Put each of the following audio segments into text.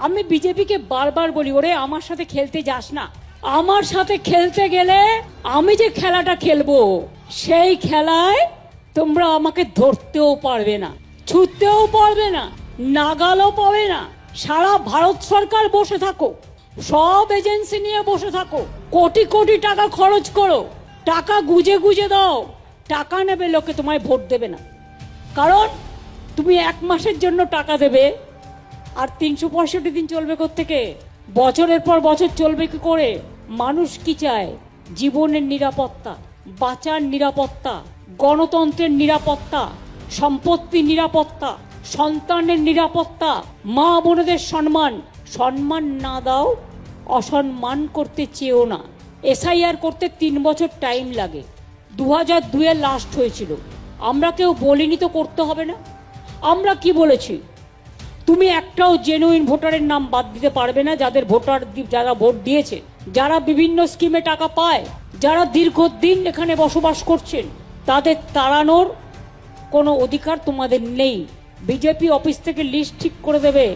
আমি বিজেপিকে বারবার বলি, ওরে আমার সাথে খেলতে যাস না। আমার সাথে খেলতে গেলে আমি যে খেলাটা খেলবো সেই খেলায় তোমরা আমাকে ধরতেও পারবে না, ছুটতেও পারবে না, নাগালও পাবে না। সারা ভারত সরকার বসে থাকো, সব এজেন্সি নিয়ে বসে থাকো, কোটি কোটি টাকা খরচ করো, টাকা গুজে গুজে দাও, টাকা নেবে লোকে, তোমায় ভোট দেবে না। কারণ তুমি 1 মাসের জন্য টাকা দেবে, আর 365 দিন চলবে কোত্থেকে? বছরের পর বছর চলবে কি করে? মানুষ কি চায়? জীবনের নিরাপত্তা, বাঁচার নিরাপত্তা, গণতন্ত্রের নিরাপত্তা, সম্পত্তির নিরাপত্তা, সন্তানের নিরাপত্তা, মা বোনেদের সম্মান। সম্মান না দাও, অসম্মান করতে চেয়েও না। এসআইআর করতে 3 বছর টাইম লাগে, 2002-এ লাস্ট হয়েছিল। আমরা কেউ বলিনি তো করতে হবে না। আমরা কি বলেছি? তুমি একটাও জেনুইন ভোটারের নাম বাদ দিতে পারবে না, যারা ভোট দিয়েছে, যারা বিভিন্ন স্কিমে টাকা পায়, যারা দীর্ঘদিন এখানে বসবাস করছেন, তাদের তাড়ানোর কোনো অধিকার তোমাদের নেই। বিজেপি অফিস থেকে লিস্ট ঠিক করে দেবে।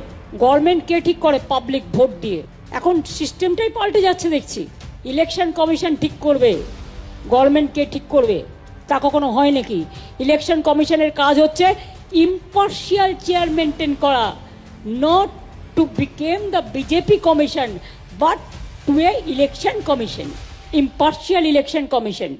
গভর্নমেন্ট কে ঠিক করে? পাবলিক ভোট দিয়ে। এখন সিস্টেমটাই পাল্টে যাচ্ছে দেখছি। ইলেকশন কমিশন ঠিক করবে, গভর্নমেন্ট কে ঠিক করবে? তা কখনো হয় নাকি? ইলেকশন কমিশনের কাজ হচ্ছে ইম্পার্শিয়াল চেয়ার মেনটেন করা, not to become the BJP commission but to a election commission, impartial election commission.